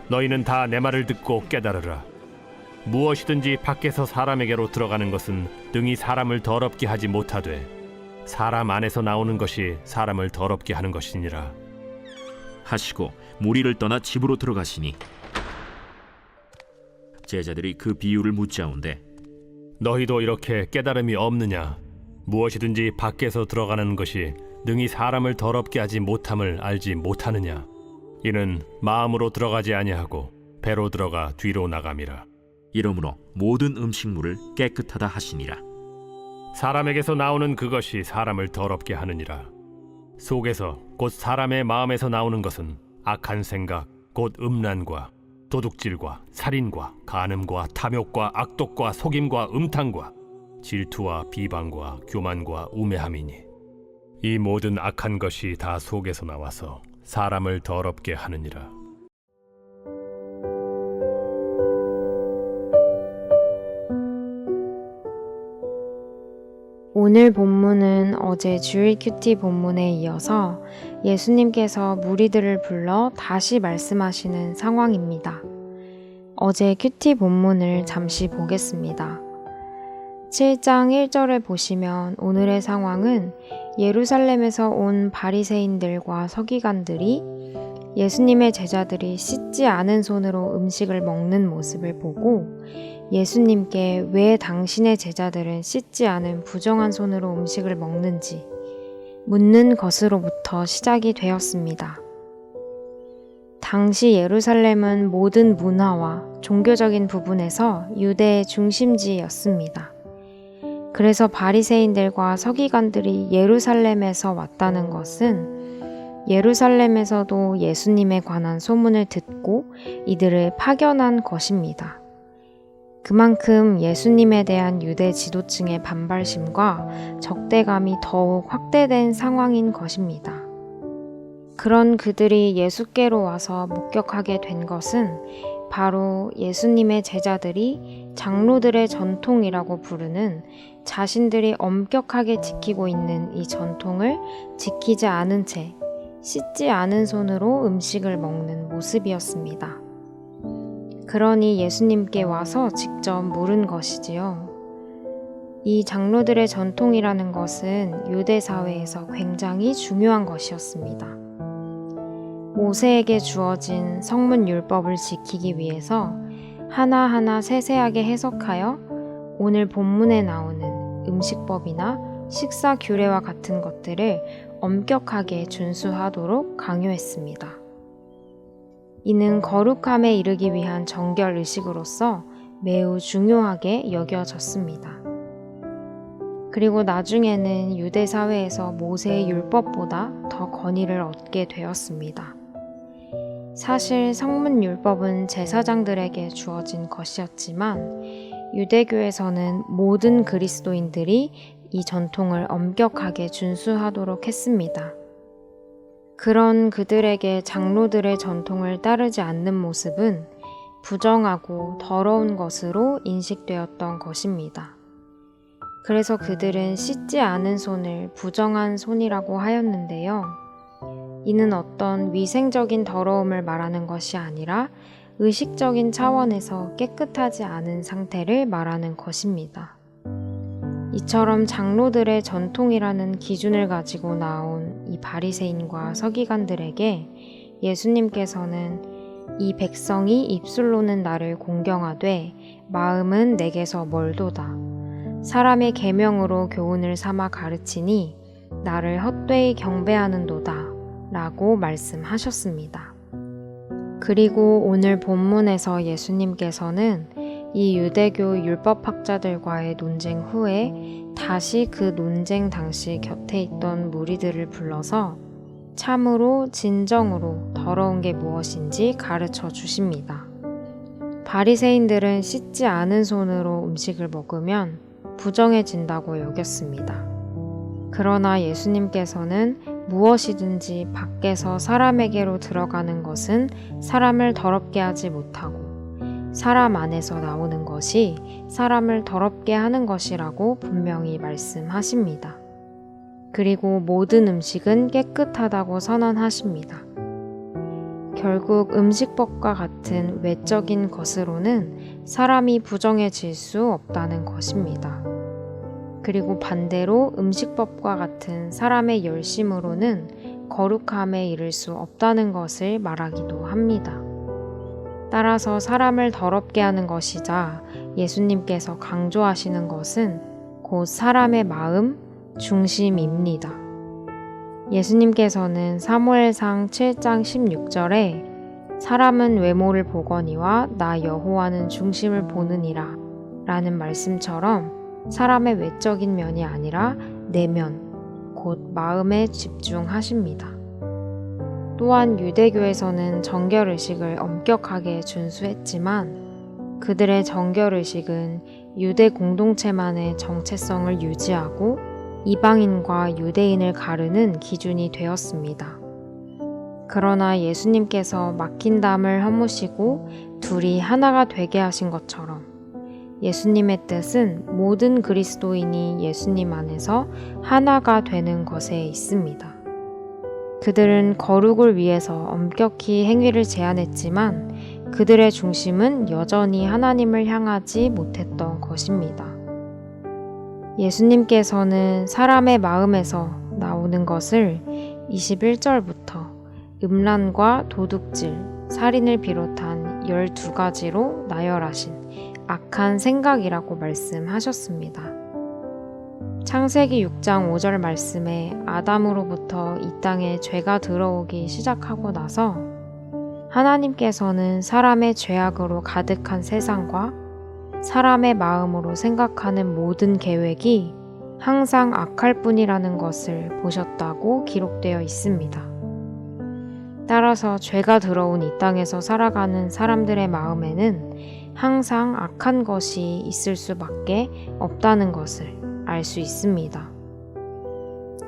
너희는 다 내 말을 듣고 깨달으라. 무엇이든지 밖에서 사람에게로 들어가는 것은 능히 사람을 더럽게 하지 못하되 사람 안에서 나오는 것이 사람을 더럽게 하는 것이니라 하시고 무리를 떠나 집으로 들어가시니 제자들이 그 비유를 묻자온데 너희도 이렇게 깨달음이 없느냐? 무엇이든지 밖에서 들어가는 것이 능히 사람을 더럽게 하지 못함을 알지 못하느냐? 이는 마음으로 들어가지 아니하고 배로 들어가 뒤로 나감이라. 이러므로 모든 음식물을 깨끗하다 하시니라. 사람에게서 나오는 그것이 사람을 더럽게 하느니라. 속에서 곧 사람의 마음에서 나오는 것은 악한 생각 곧 음란과 도둑질과 살인과 간음과 탐욕과 악독과 속임과 음탕과 질투와 비방과 교만과 우매함이니 이 모든 악한 것이 다 속에서 나와서 사람을 더럽게 하느니라. 오늘 본문은 어제 주일 큐티 본문에 이어서 예수님께서 무리들을 불러 다시 말씀하시는 상황입니다. 어제 큐티 본문을 잠시 보겠습니다. 7장 1절을 보시면 오늘의 상황은 예루살렘에서 온 바리새인들과 서기관들이 예수님의 제자들이 씻지 않은 손으로 음식을 먹는 모습을 보고 예수님께 왜 당신의 제자들은 씻지 않은 부정한 손으로 음식을 먹는지 묻는 것으로부터 시작이 되었습니다. 당시 예루살렘은 모든 문화와 종교적인 부분에서 유대의 중심지였습니다. 그래서 바리새인들과 서기관들이 예루살렘에서 왔다는 것은 예루살렘에서도 예수님에 관한 소문을 듣고 이들을 파견한 것입니다. 그만큼 예수님에 대한 유대 지도층의 반발심과 적대감이 더욱 확대된 상황인 것입니다. 그런 그들이 예수께로 와서 목격하게 된 것은 바로 예수님의 제자들이 장로들의 전통이라고 부르는 자신들이 엄격하게 지키고 있는 이 전통을 지키지 않은 채 씻지 않은 손으로 음식을 먹는 모습이었습니다. 그러니 예수님께 와서 직접 물은 것이지요. 이 장로들의 전통이라는 것은 유대 사회에서 굉장히 중요한 것이었습니다. 모세에게 주어진 성문율법을 지키기 위해서 하나하나 세세하게 해석하여 오늘 본문에 나오는 음식법이나 식사 규례와 같은 것들을 엄격하게 준수하도록 강요했습니다. 이는 거룩함에 이르기 위한 정결 의식으로서 매우 중요하게 여겨졌습니다. 그리고 나중에는 유대 사회에서 모세의 율법보다 더 권위를 얻게 되었습니다. 사실 성문율법은 제사장들에게 주어진 것이었지만 유대교에서는 모든 그리스도인들이 이 전통을 엄격하게 준수하도록 했습니다. 그런 그들에게 장로들의 전통을 따르지 않는 모습은 부정하고 더러운 것으로 인식되었던 것입니다. 그래서 그들은 씻지 않은 손을 부정한 손이라고 하였는데요. 이는 어떤 위생적인 더러움을 말하는 것이 아니라 의식적인 차원에서 깨끗하지 않은 상태를 말하는 것입니다. 이처럼 장로들의 전통이라는 기준을 가지고 나온 이 바리새인과 서기관들에게 예수님께서는 이 백성이 입술로는 나를 공경하되 마음은 내게서 멀도다. 사람의 계명으로 교훈을 삼아 가르치니 나를 헛되이 경배하는도다 라고 말씀하셨습니다. 그리고 오늘 본문에서 예수님께서는 이 유대교 율법학자들과의 논쟁 후에 다시 그 논쟁 당시 곁에 있던 무리들을 불러서 참으로 진정으로 더러운 게 무엇인지 가르쳐 주십니다. 바리새인들은 씻지 않은 손으로 음식을 먹으면 부정해진다고 여겼습니다. 그러나 예수님께서는 무엇이든지 밖에서 사람에게로 들어가는 것은 사람을 더럽게 하지 못하고 사람 안에서 나오는 것이 사람을 더럽게 하는 것이라고 분명히 말씀하십니다. 그리고 모든 음식은 깨끗하다고 선언하십니다. 결국 음식법과 같은 외적인 것으로는 사람이 부정해질 수 없다는 것입니다. 그리고 반대로 음식법과 같은 사람의 열심으로는 거룩함에 이를 수 없다는 것을 말하기도 합니다. 따라서 사람을 더럽게 하는 것이자 예수님께서 강조하시는 것은 곧 사람의 마음, 중심입니다. 예수님께서는 사무엘상 7장 16절에 사람은 외모를 보거니와 나 여호와는 중심을 보느니라 라는 말씀처럼 사람의 외적인 면이 아니라 내면, 곧 마음에 집중하십니다. 또한 유대교에서는 정결의식을 엄격하게 준수했지만 그들의 정결의식은 유대 공동체만의 정체성을 유지하고 이방인과 유대인을 가르는 기준이 되었습니다. 그러나 예수님께서 막힌 담을 허무시고 둘이 하나가 되게 하신 것처럼 예수님의 뜻은 모든 그리스도인이 예수님 안에서 하나가 되는 것에 있습니다. 그들은 거룩을 위해서 엄격히 행위를 제한했지만 그들의 중심은 여전히 하나님을 향하지 못했던 것입니다. 예수님께서는 사람의 마음에서 나오는 것을 21절부터 음란과 도둑질, 살인을 비롯한 12가지로 나열하신 악한 생각이라고 말씀하셨습니다. 창세기 6장 5절 말씀에 아담으로부터 이 땅에 죄가 들어오기 시작하고 나서 하나님께서는 사람의 죄악으로 가득한 세상과 사람의 마음으로 생각하는 모든 계획이 항상 악할 뿐이라는 것을 보셨다고 기록되어 있습니다. 따라서 죄가 들어온 이 땅에서 살아가는 사람들의 마음에는 항상 악한 것이 있을 수밖에 없다는 것을 알 수 있습니다.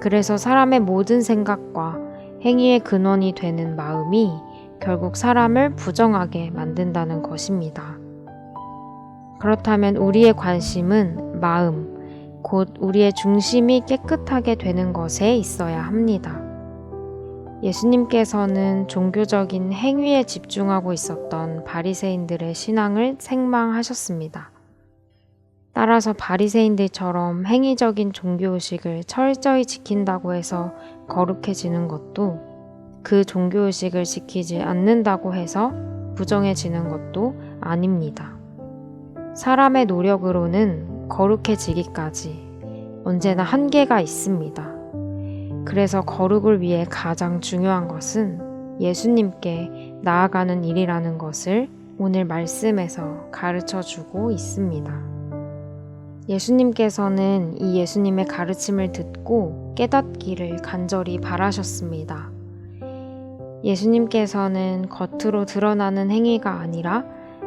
그래서 사람의 모든 생각과 행위의 근원이 되는 마음이 결국 사람을 부정하게 만든다는 것입니다. 그렇다면 우리의 관심은 마음, 곧 우리의 중심이 깨끗하게 되는 것에 있어야 합니다. 예수님께서는 종교적인 행위에 집중하고 있었던 바리새인들의 신앙을 책망하셨습니다. 따라서 바리새인들처럼 행위적인 종교의식을 철저히 지킨다고 해서 거룩해지는 것도 그 종교의식을 지키지 않는다고 해서 부정해지는 것도 아닙니다. 사람의 노력으로는 거룩해지기까지 언제나 한계가 있습니다. 그래서 거룩을 위해 가장 중요한 것은 예수님께 나아가는 일이라는 것을 오늘 말씀에서 가르쳐 주고 있습니다. 예수님께서는 이 예수님의 가르침을 듣고 깨닫기를 간절히 바라셨습니다. 예수님께서는 겉으로 드러나는 행위가 아니라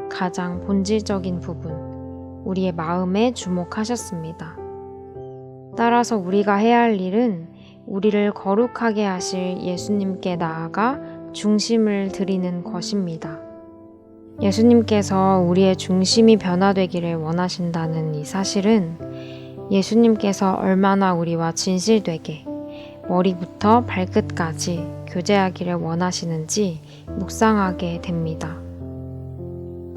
가장 본질적인 부분, 우리의 마음에 주목하셨습니다. 따라서 우리가 해야 할 일은 우리를 거룩하게 하실 예수님께 나아가 중심을 드리는 것입니다. 예수님께서 우리의 중심이 변화되기를 원하신다는 이 사실은 예수님께서 얼마나 우리와 진실되게 머리부터 발끝까지 교제하기를 원하시는지 묵상하게 됩니다.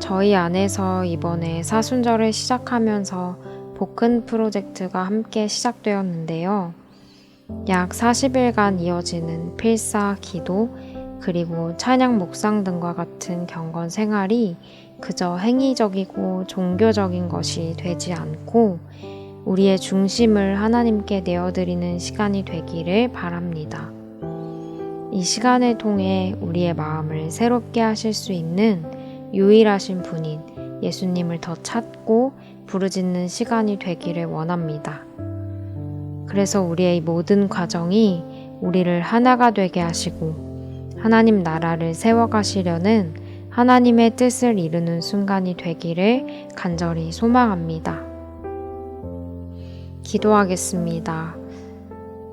저희 안에서 이번에 사순절을 시작하면서 복큰 프로젝트가 함께 시작되었는데요. 약 40일간 이어지는 필사, 기도, 그리고 찬양 묵상 등과 같은 경건 생활이 그저 행위적이고 종교적인 것이 되지 않고 우리의 중심을 하나님께 내어드리는 시간이 되기를 바랍니다. 이 시간을 통해 우리의 마음을 새롭게 하실 수 있는 유일하신 분인 예수님을 더 찾고 부르짖는 시간이 되기를 원합니다. 그래서 우리의 모든 과정이 우리를 하나가 되게 하시고 하나님 나라를 세워가시려는 하나님의 뜻을 이루는 순간이 되기를 간절히 소망합니다. 기도하겠습니다.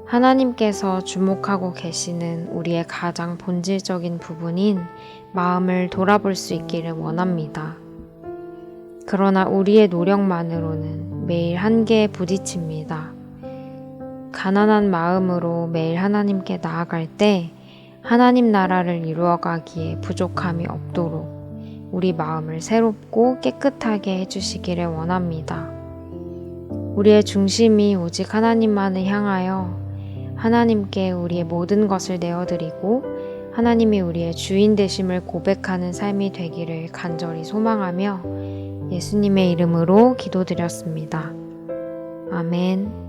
하나님께서 주목하고 계시는 우리의 가장 본질적인 부분인 마음을 돌아볼 수 있기를 원합니다. 그러나 우리의 노력만으로는 매일 한계에 부딪힙니다. 가난한 마음으로 매일 하나님께 나아갈 때 하나님 나라를 이루어가기에 부족함이 없도록 우리 마음을 새롭고 깨끗하게 해주시기를 원합니다. 우리의 중심이 오직 하나님만을 향하여 하나님께 우리의 모든 것을 내어드리고 하나님이 우리의 주인 되심을 고백하는 삶이 되기를 간절히 소망하며 예수님의 이름으로 기도드렸습니다. 아멘.